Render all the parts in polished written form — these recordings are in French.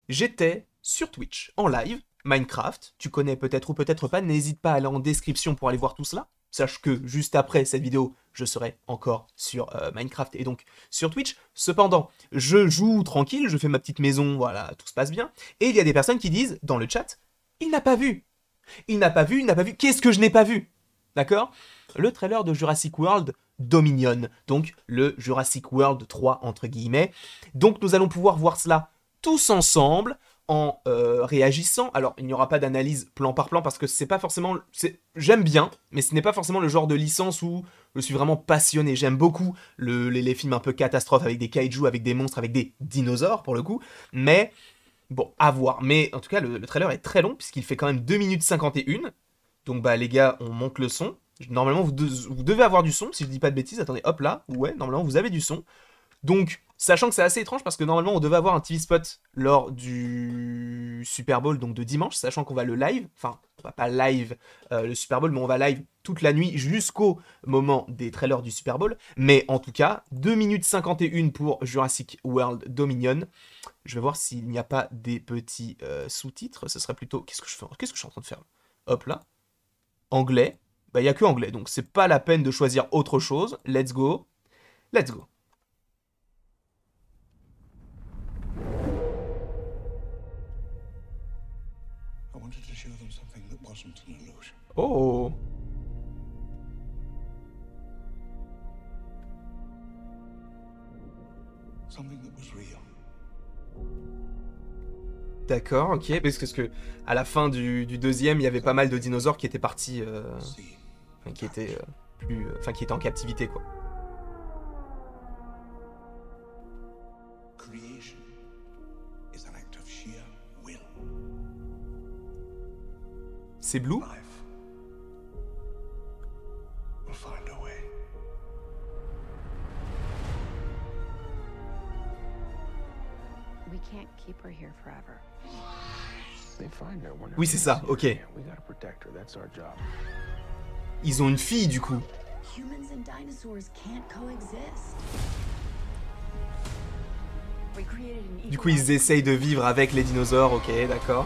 j'étais sur Twitch, en live, Minecraft, tu connais peut-être ou peut-être pas, n'hésite pas à aller en description pour aller voir tout cela. Sache que juste après cette vidéo, je serai encore sur Minecraft et donc sur Twitch. Cependant, je joue tranquille, je fais ma petite maison, voilà, tout se passe bien. Et il y a des personnes qui disent dans le chat, il n'a pas vu. Il n'a pas vu, il n'a pas vu. Qu'est-ce que je n'ai pas vu? D'accord? Le trailer de Jurassic World Dominion, donc le Jurassic World 3 entre guillemets. Donc nous allons pouvoir voir cela tous ensemble en réagissant. Alors il n'y aura pas d'analyse plan par plan parce que c'est pas forcément... J'aime bien, mais ce n'est pas forcément le genre de licence où je suis vraiment passionné. J'aime beaucoup les films un peu catastrophes avec des kaiju, avec des monstres, avec des dinosaures pour le coup. Mais bon, à voir. Mais en tout cas, le trailer est très long puisqu'il fait quand même 2 minutes 51. Donc bah les gars, on monte le son. Normalement, vous devez avoir du son, si je dis pas de bêtises. Attendez, hop là. Ouais, normalement, vous avez du son. Donc, sachant que c'est assez étrange parce que normalement, on devait avoir un TV spot lors du Super Bowl, donc de dimanche, sachant qu'on va le live. Enfin, on va pas live le Super Bowl, mais on va live toute la nuit jusqu'au moment des trailers du Super Bowl. Mais en tout cas, 2 minutes 51 pour Jurassic World Dominion. Je vais voir s'il n'y a pas des petits sous-titres. Ce serait plutôt... Qu'est-ce que je fais? Qu'est-ce que je suis en train de faire? Hop là. Anglais. Bah, il n'y a que anglais, donc c'est pas la peine de choisir autre chose. Let's go. Let's go. Oh. D'accord, ok, parce que à la fin du deuxième, il y avait pas mal de dinosaures qui étaient partis, enfin, qui étaient enfin qui étaient en captivité quoi. C'est Blue? Oui, c'est ça, ok. Ils ont une fille, du coup. Du coup, ils essayent de vivre avec les dinosaures, ok, d'accord.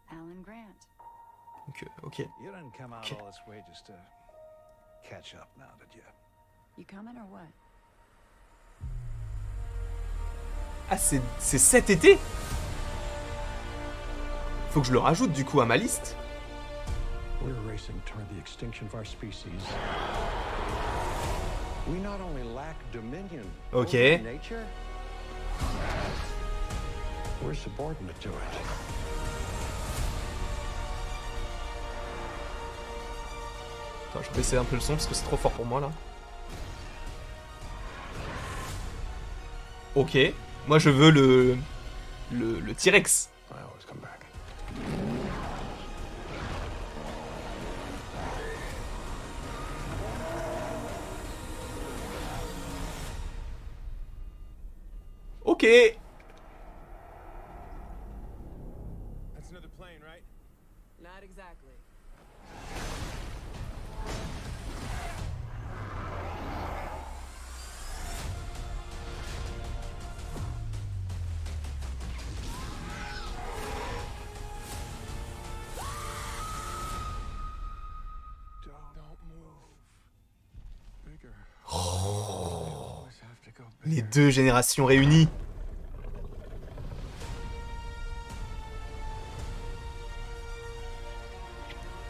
Alan Grant. Ok, ok. You didn't come out all this way just to catch up now, did you? You coming or what? Ah, c'est cet été? Faut que je le rajoute du coup à ma liste. We're racing toward the extinction of our species. We not only lack dominion over nature, we're subordinate to it. Attends, je vais baisser un peu le son parce que c'est trop fort pour moi là. Ok, moi je veux le T-Rex. Ok. That's another plane, right? Not exactly. Les deux générations réunies.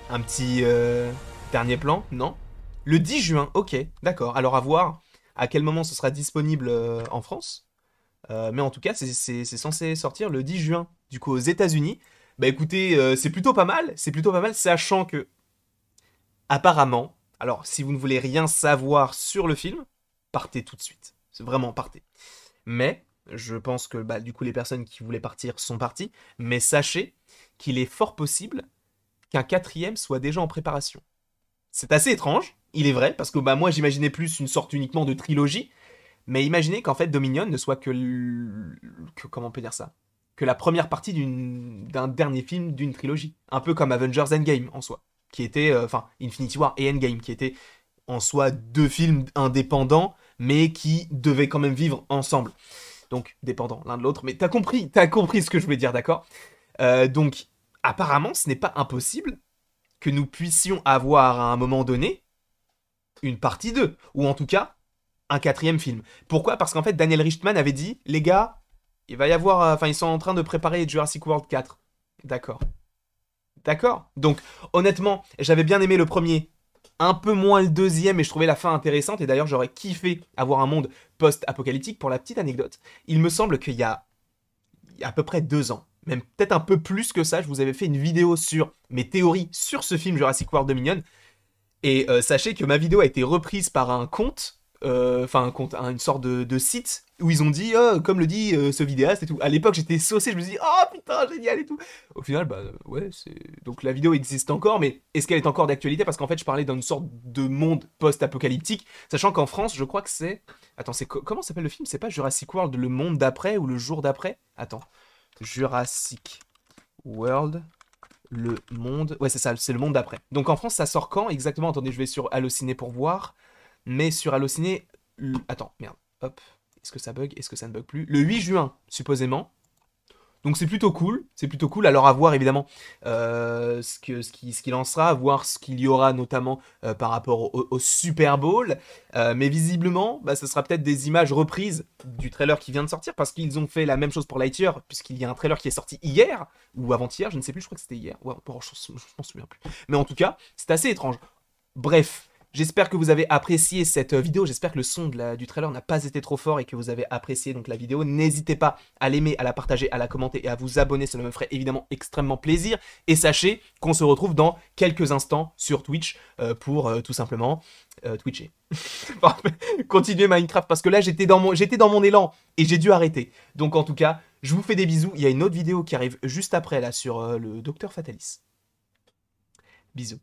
Un petit dernier plan, non? Le 10 juin, ok, d'accord. Alors à voir à quel moment ce sera disponible en France. Mais en tout cas, c'est censé sortir le 10 juin, du coup aux États-Unis. Bah écoutez, c'est plutôt pas mal, sachant que, apparemment, alors si vous ne voulez rien savoir sur le film, partez tout de suite. C'est vraiment partez. Mais je pense que bah, du coup les personnes qui voulaient partir sont parties. Mais sachez qu'il est fort possible qu'un quatrième soit déjà en préparation. C'est assez étrange, il est vrai, parce que bah, moi j'imaginais plus une sorte uniquement de trilogie. Mais imaginez qu'en fait Dominion ne soit comment on peut dire ça? Que la première partie d'un dernier film d'une trilogie. Un peu comme Avengers Endgame en soi. Qui était, enfin, Infinity War et Endgame, qui était en soi 2 films indépendants, mais qui devaient quand même vivre ensemble. Donc, dépendants l'un de l'autre, mais t'as compris ce que je voulais dire, d'accord? Donc, apparemment, ce n'est pas impossible que nous puissions avoir à un moment donné une partie 2, ou en tout cas, un 4e film. Pourquoi? Parce qu'en fait, Daniel Richtman avait dit, les gars, il va y avoir... Enfin, ils sont en train de préparer Jurassic World 4. D'accord. D'accord. Donc, honnêtement, j'avais bien aimé le premier, un peu moins le deuxième, et je trouvais la fin intéressante, et d'ailleurs, j'aurais kiffé avoir un monde post-apocalyptique. Pour la petite anecdote, il me semble qu'il y a à peu près 2 ans, même peut-être un peu plus que ça, je vous avais fait une vidéo sur mes théories sur ce film Jurassic World Dominion, et sachez que ma vidéo a été reprise par un compte, une sorte de site, où ils ont dit, comme le dit ce vidéaste et tout. À l'époque, j'étais saucé, je me suis dit, oh putain, génial et tout. Au final, bah ouais, donc la vidéo existe encore, mais est-ce qu'elle est encore d'actualité? Parce qu'en fait, je parlais d'une sorte de monde post-apocalyptique, sachant qu'en France, je crois que c'est... Attends, comment s'appelle le film? C'est pas Jurassic World, le monde d'après ou le jour d'après? Attends. Jurassic World... Le monde... Ouais, c'est ça, c'est le monde d'après. Donc en France, ça sort quand exactement? Attendez, je vais sur Allociné pour voir. Mais sur Allociné... Attends, merde. Hop. Est-ce que ça bug? Est-ce que ça ne bug plus? Le 8 juin, supposément. Donc c'est plutôt cool. C'est plutôt cool. Alors à voir, évidemment, ce qu'il en sera. À voir ce qu'il y aura, notamment, par rapport au Super Bowl. Mais visiblement, bah, ce sera peut-être des images reprises du trailer qui vient de sortir. Parce qu'ils ont fait la même chose pour Lightyear. Puisqu'il y a un trailer qui est sorti hier. Ou avant-hier, je ne sais plus. Je crois que c'était hier. Ouais, je m'en souviens plus. Mais en tout cas, c'est assez étrange. Bref. J'espère que vous avez apprécié cette vidéo, j'espère que le son du trailer n'a pas été trop fort et que vous avez apprécié donc la vidéo. N'hésitez pas à l'aimer, à la partager, à la commenter et à vous abonner, cela me ferait évidemment extrêmement plaisir. Et sachez qu'on se retrouve dans quelques instants sur Twitch pour tout simplement twitcher. Continuer Minecraft parce que là j'étais dans mon élan et j'ai dû arrêter. Donc en tout cas, je vous fais des bisous, il y a une autre vidéo qui arrive juste après là sur le Docteur Fatalis. Bisous.